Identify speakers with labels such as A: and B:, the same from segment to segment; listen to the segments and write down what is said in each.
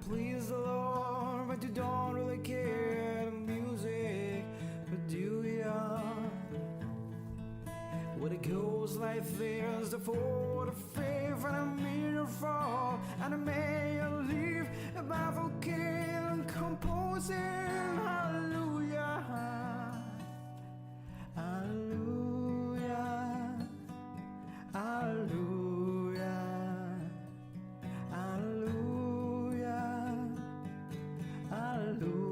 A: please the Lord, but you don't really care the music, but do ya? Well, it goes like this: the fourth, the fifth, and a minor fall, and a major leave, a baffled king composing. Hallelujah, hallelujah, hallelujah, hallelujah, hallelujah.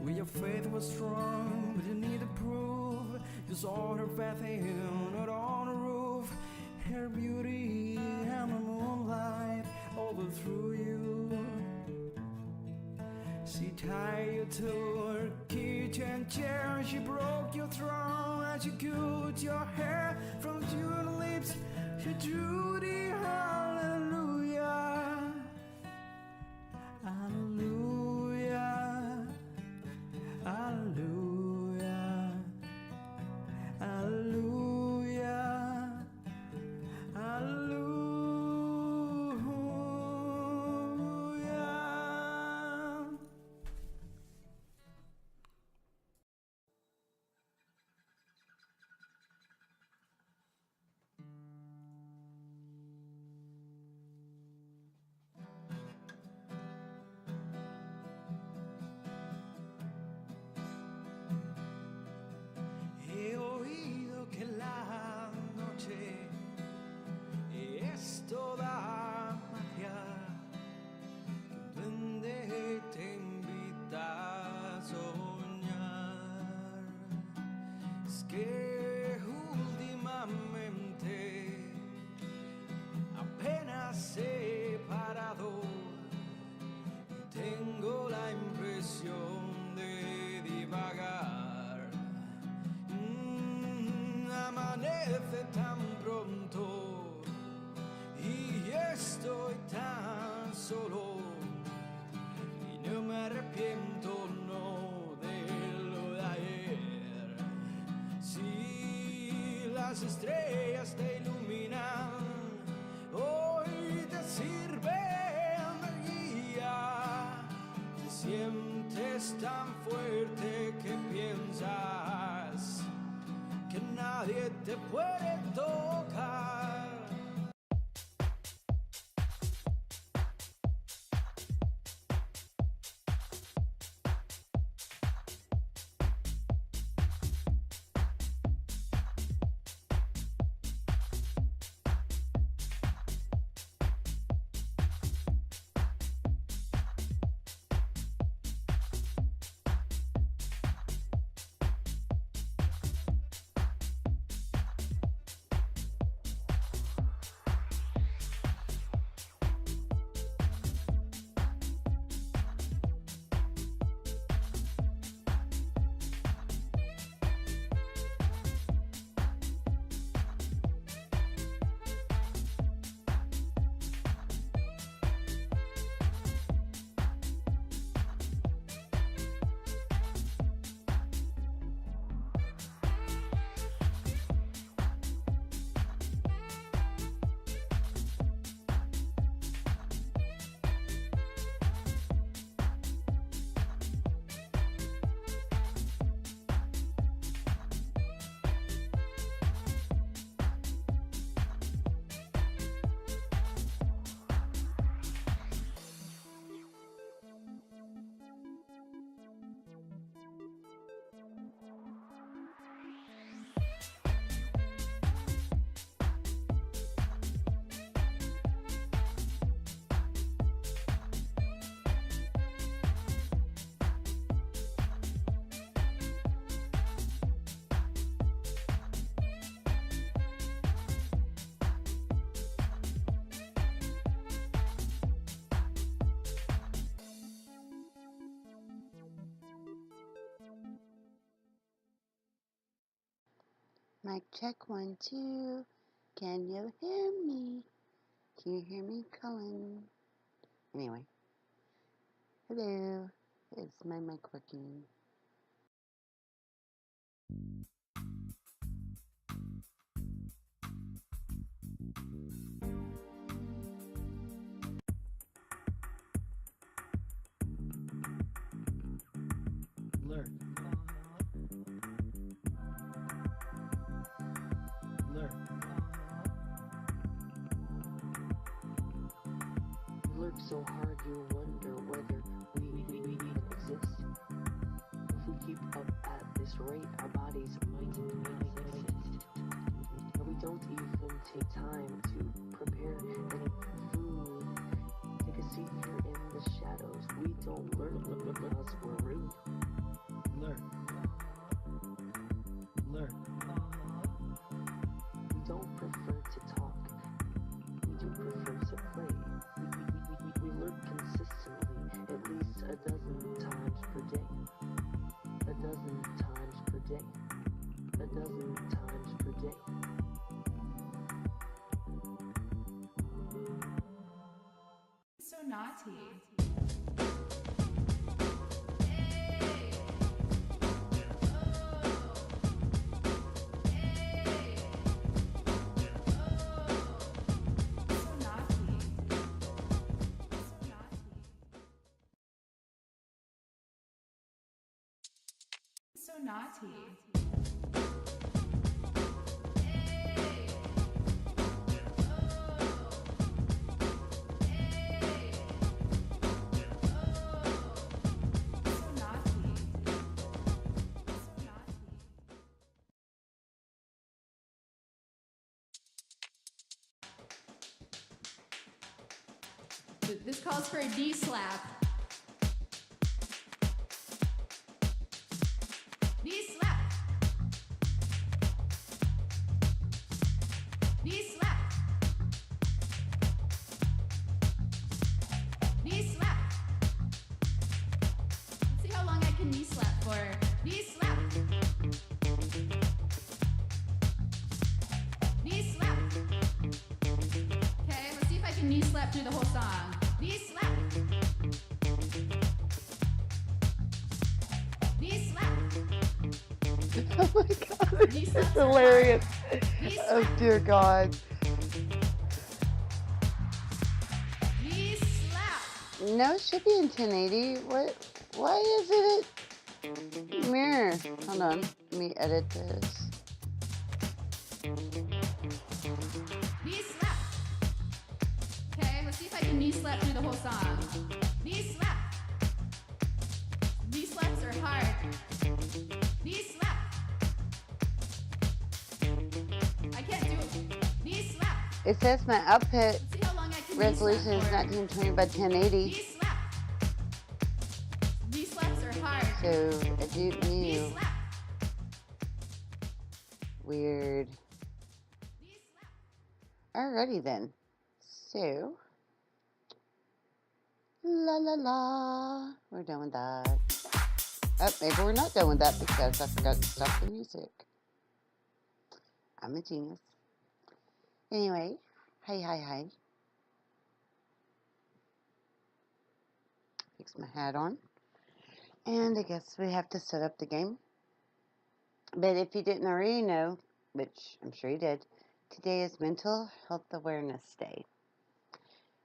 A: Well, your faith was strong, but you need the proof. You saw her bathing out on the roof, her beauty and the moonlight overthrew you. She tied you to her kitchen chair, she broke your throne, and she cut your hair from your lips. She drew the hallelujah, hallelujah, hallelujah, hallelujah, hallelujah. He oído que la noche es toda magia, que un duende te invita a soñar. Es que últimamente apenas he parado y tengo la impresión de divagar. Amanece tan pronto y estoy tan solo, y no me arrepiento, no, de lo de ayer. Si las estrellas te iluminan, hoy te sirven de guía. Te sientes tan fuerte que piensas que nadie te puede tocar.
B: Mic check 1, 2. Can you hear me? Can you hear me, Cullen? Anyway. Hello. Is my mic working?
C: work so hard, you wonder whether we even exist. If we keep up at this rate, our bodies might exist. And we don't even take time to prepare any food. Take a seat here in the shadows. We don't learn because we're rude.
A: Learn.
C: We don't prefer to talk. We do prefer to play. We learn consistently, at least a dozen times per day. A dozen times per day. A dozen times per day.
D: So naughty. So naughty. This calls for a D slap. D slap. D slap. D slap. Let's see how long I can knee slap for. D slap. D slap. Okay, let's see if I can knee slap through the whole song. D slap. D slap.
B: Oh my god, this is hilarious. Oh dear God.
D: Knee slap.
B: No, it should be in 1080. What? Why isn't it? Mirror. Hold on. Let me edit this.
D: Knee slap. Okay, let's see if I can knee slap through the whole song. Knee slap. Knee slaps are hard. Knee slap. I can't do it. Knee slap.
B: It says my output
D: Let's see how long I can knee
B: resolution is
D: slap for.
B: 1920 by 1080.
D: Knee slap. Knee slaps are hard.
B: So I do
D: Knee
B: new.
D: slap.
B: Weird.
D: Knee slap.
B: Alrighty then. So. La la la. We're done with that. Oh, maybe we're not done with that because I forgot to stop the music. I'm a genius. Anyway, hi. Fix my hat on. And I guess we have to set up the game. But if you didn't already know, which I'm sure you did, today is Mental Health Awareness Day.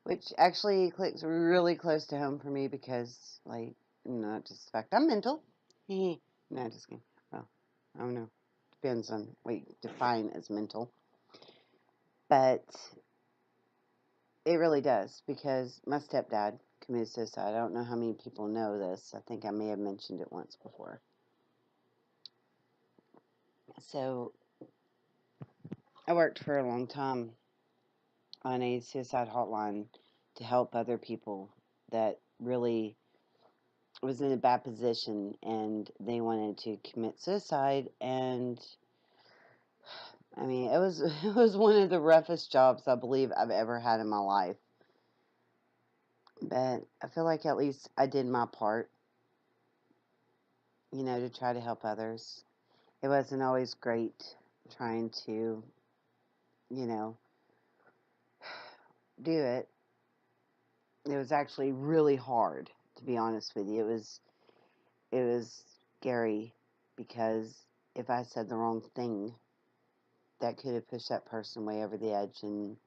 B: Which actually clicks really close to home for me because, like, not just the fact I'm mental. No, just kidding. Well, I don't know. Depends on what you define as mental. But it really does because my stepdad committed suicide. I don't know how many people know this. I think I may have mentioned it once before. So, I worked for a long time on a suicide hotline to help other people that really was in a bad position and they wanted to commit suicide. And I mean, it was one of the roughest jobs I believe I've ever had in my life. But I feel like at least I did my part, you know, to try to help others. It wasn't always great trying to, you know, do it. It was actually really hard, to be honest with you. It was scary because if I said the wrong thing, that could have pushed that person way over the edge and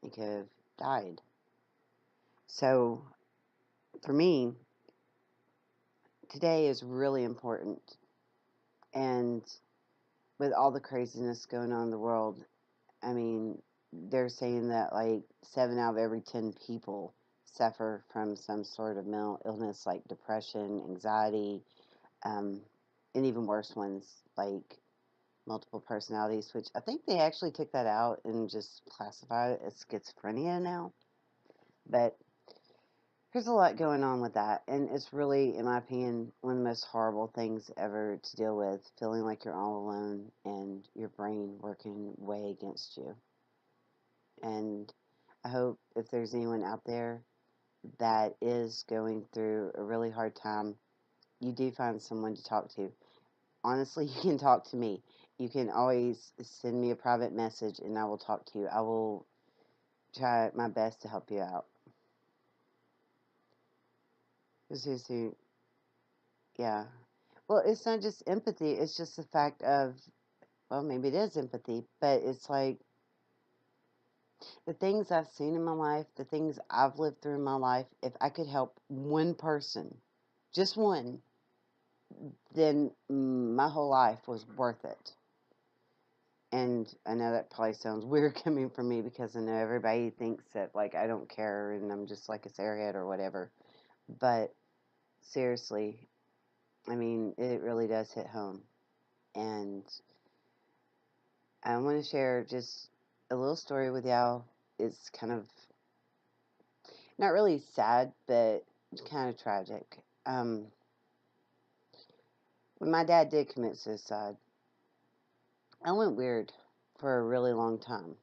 B: he could have died. So, for me, today is really important. And with all the craziness going on in the world, I mean, they're saying that like 7 out of every 10 people suffer from some sort of mental illness like depression, anxiety, and even worse ones like multiple personalities, which I think they actually took that out and just classified it as schizophrenia now. But there's a lot going on with that, and it's really, in my opinion, one of the most horrible things ever to deal with, feeling like you're all alone and your brain working way against you. And I hope if there's anyone out there that is going through a really hard time, you do find someone to talk to. Honestly, you can talk to me. You can always send me a private message and I will talk to you. I will try my best to help you out. Seriously, yeah. Well, it's not just empathy, it's just the fact of, well, maybe it is empathy, but it's like the things I've seen in my life, the things I've lived through in my life, if I could help one person, just one, then my whole life was worth it. And I know that probably sounds weird coming from me because I know everybody thinks that, like, I don't care and I'm just like a airhead or whatever. But seriously, I mean, it really does hit home. And I want to share just a little story with y'all. It's kind of not really sad, but kind of tragic. When my dad did commit suicide, I went weird for a really long time.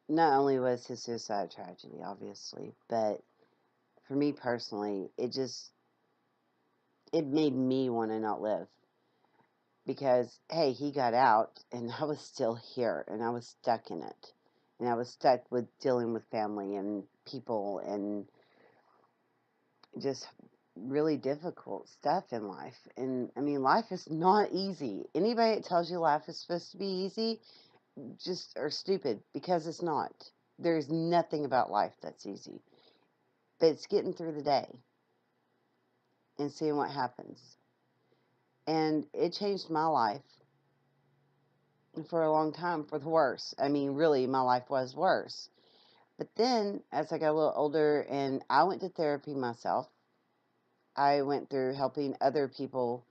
B: Not only was his suicide a tragedy, obviously, but for me personally, it made me want to not live. Because, hey, he got out, and I was still here, and I was stuck in it. And I was stuck with dealing with family and people and just really difficult stuff in life. And, I mean, life is not easy. Anybody that tells you life is supposed to be easy just are stupid, because it's not. There's nothing about life that's easy. But it's getting through the day and seeing what happens. And it changed my life for a long time for the worse. I mean, really, my life was worse. But then, as I got a little older and I went to therapy myself, I went through helping other people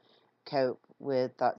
B: cope with thoughts